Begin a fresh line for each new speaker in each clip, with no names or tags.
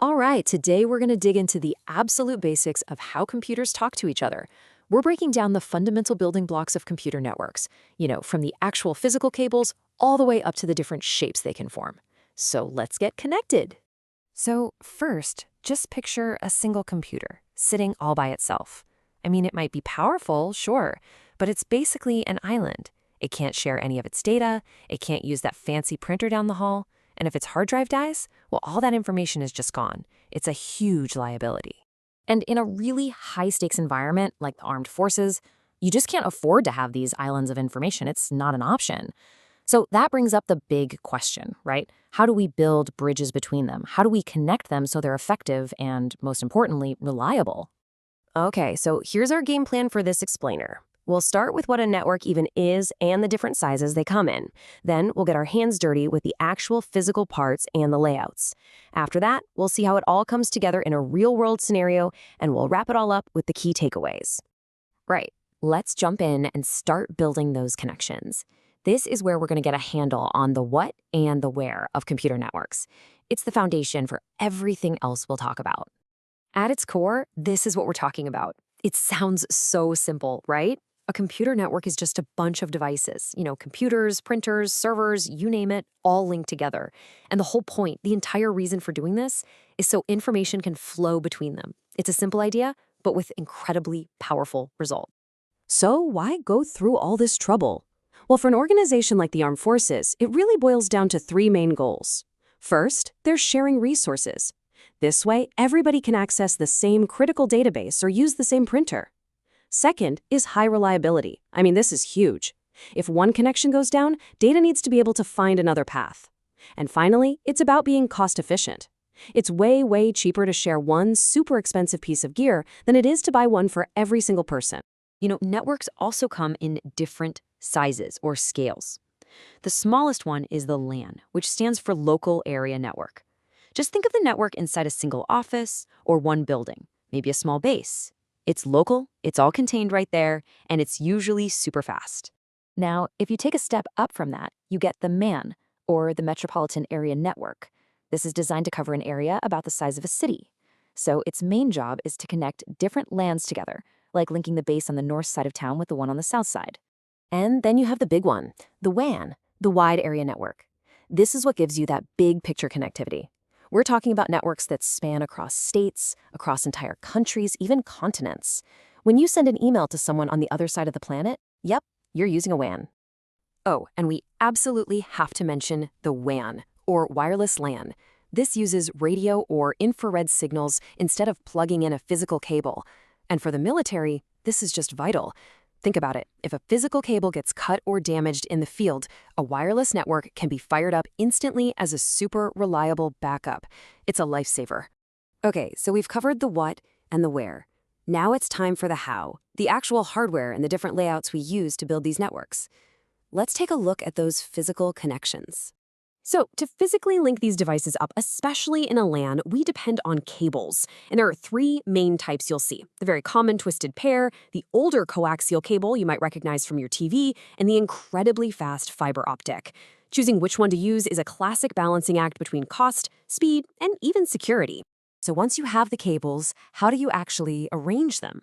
All right, today we're going to dig into the absolute basics of how computers talk to each other. We're breaking down the fundamental building blocks of computer networks, from the actual physical cables all the way up to the different shapes they can form. So let's get connected.
So first, just picture a single computer sitting all by itself. I mean, it might be powerful, sure, but it's basically an island. It can't share any of its data, it can't use that fancy printer down the hall, and if its hard drive dies, well, all that information is just gone. It's a huge liability.
And in a really high-stakes environment like the armed forces, you just can't afford to have these islands of information. It's not an option. So that brings up the big question, right? How do we build bridges between them? How do we connect them so they're effective and, most importantly, reliable?
Okay, so here's our game plan for this explainer. We'll start with what a network even is and the different sizes they come in. Then we'll get our hands dirty with the actual physical parts and the layouts. After that, we'll see how it all comes together in a real-world scenario, and we'll wrap it all up with the key takeaways.
Right. Let's jump in and start building those connections. This is where we're going to get a handle on the what and the where of computer networks. It's the foundation for everything else we'll talk about. At its core, this is what we're talking about. It sounds so simple, right? A computer network is just a bunch of devices, computers, printers, servers, you name it, all linked together. And the whole point, the entire reason for doing this, is so information can flow between them. It's a simple idea, but with incredibly powerful results.
So why go through all this trouble? Well, for an organization like the Armed Forces, it really boils down to three main goals. First, they're sharing resources. This way, everybody can access the same critical database or use the same printer. Second is high reliability. I mean, this is huge. If one connection goes down, data needs to be able to find another path. And finally, it's about being cost efficient. It's way cheaper to share one super expensive piece of gear than it is to buy one for every single person.
Networks also come in different sizes or scales. The smallest one is the LAN, which stands for Local Area Network. Just think of the network inside a single office or one building, maybe a small base. It's local, it's all contained right there, and it's usually super fast. Now, if you take a step up from that, you get the MAN, or the Metropolitan Area Network. This is designed to cover an area about the size of a city. So its main job is to connect different LANs together, like linking the base on the north side of town with the one on the south side.
And then you have the big one, the WAN, the Wide Area Network. This is what gives you that big picture connectivity. We're talking about networks that span across states, across entire countries, even continents. When you send an email to someone on the other side of the planet, yep, you're using a WAN. Oh, and we absolutely have to mention the WAN, or wireless LAN. This uses radio or infrared signals instead of plugging in a physical cable. And for the military, this is just vital. Think about it. If a physical cable gets cut or damaged in the field, a wireless network can be fired up instantly as a super reliable backup. It's a lifesaver. Okay, so we've covered the what and the where. Now it's time for the how, the actual hardware and the different layouts we use to build these networks. Let's take a look at those physical connections. So to physically link these devices up, especially in a LAN, we depend on cables. And there are three main types you'll see. The very common twisted pair, the older coaxial cable you might recognize from your TV, and the incredibly fast fiber optic. Choosing which one to use is a classic balancing act between cost, speed, and even security. So once you have the cables, how do you actually arrange them?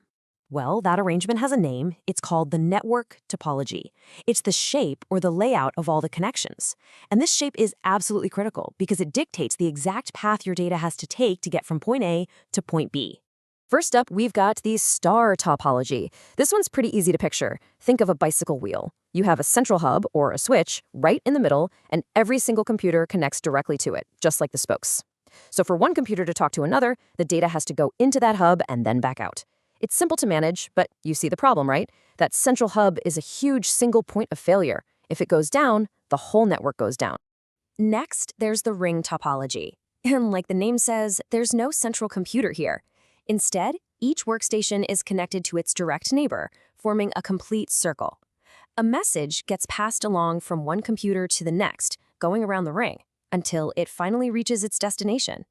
Well, that arrangement has a name. It's called the network topology. It's the shape or the layout of all the connections. And this shape is absolutely critical because it dictates the exact path your data has to take to get from point A to point B. First up, we've got the star topology. This one's pretty easy to picture. Think of a bicycle wheel. You have a central hub, or a switch, right in the middle, and every single computer connects directly to it, just like the spokes. So for one computer to talk to another, the data has to go into that hub and then back out. It's simple to manage, but you see the problem, right? That central hub is a huge single point of failure. If it goes down, the whole network goes down. Next, there's the ring topology. And like the name says, there's no central computer here. Instead, each workstation is connected to its direct neighbor, forming a complete circle. A message gets passed along from one computer to the next, going around the ring, until it finally reaches its destination.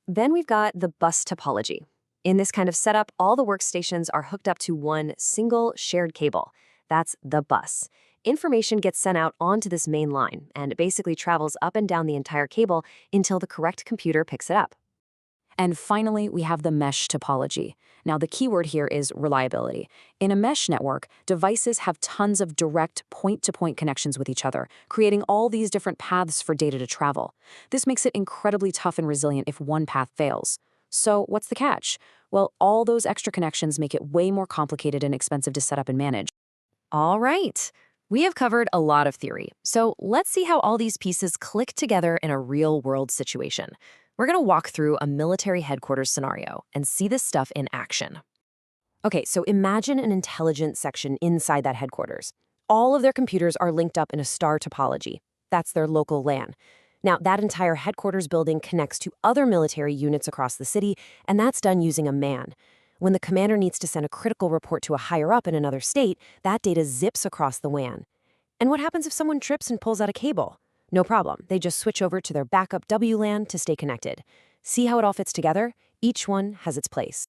Then we've got the bus topology. In this kind of setup, all the workstations are hooked up to one single shared cable. That's the bus. Information gets sent out onto this main line, and it basically travels up and down the entire cable until the correct computer picks it up.
And finally, we have the mesh topology. Now, the keyword here is reliability. In a mesh network, devices have tons of direct point-to-point connections with each other, creating all these different paths for data to travel. This makes it incredibly tough and resilient if one path fails. So, what's the catch? Well, all those extra connections make it way more complicated and expensive to set up and manage.
All right. We have covered a lot of theory, so let's see how all these pieces click together in a real-world situation. We're going to walk through a military headquarters scenario and see this stuff in action. Okay, so imagine an intelligence section inside that headquarters. All of their computers are linked up in a star topology. That's their local LAN. Now, that entire headquarters building connects to other military units across the city, and that's done using a MAN. When the commander needs to send a critical report to a higher-up in another state, that data zips across the WAN. And what happens if someone trips and pulls out a cable? No problem. They just switch over to their backup WLAN to stay connected. See how it all fits together? Each one has its place.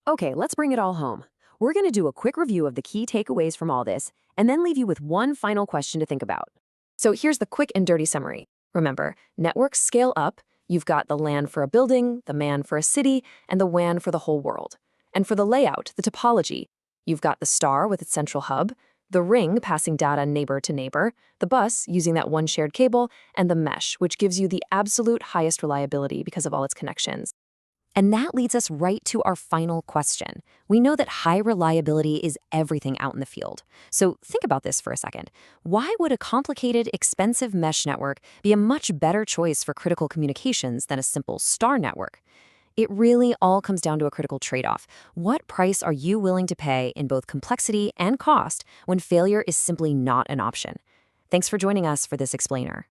Okay, let's bring it all home. We're going to do a quick review of the key takeaways from all this, and then leave you with one final question to think about. So here's the quick and dirty summary. Remember, networks scale up. You've got the LAN for a building, the MAN for a city, and the WAN for the whole world. And for the layout, the topology, you've got the star with its central hub, the ring passing data neighbor to neighbor, the bus using that one shared cable, and the mesh, which gives you the absolute highest reliability because of all its connections. And that leads us right to our final question. We know that high reliability is everything out in the field. So think about this for a second. Why would a complicated, expensive mesh network be a much better choice for critical communications than a simple star network? It really all comes down to a critical trade-off. What price are you willing to pay in both complexity and cost when failure is simply not an option? Thanks for joining us for this explainer.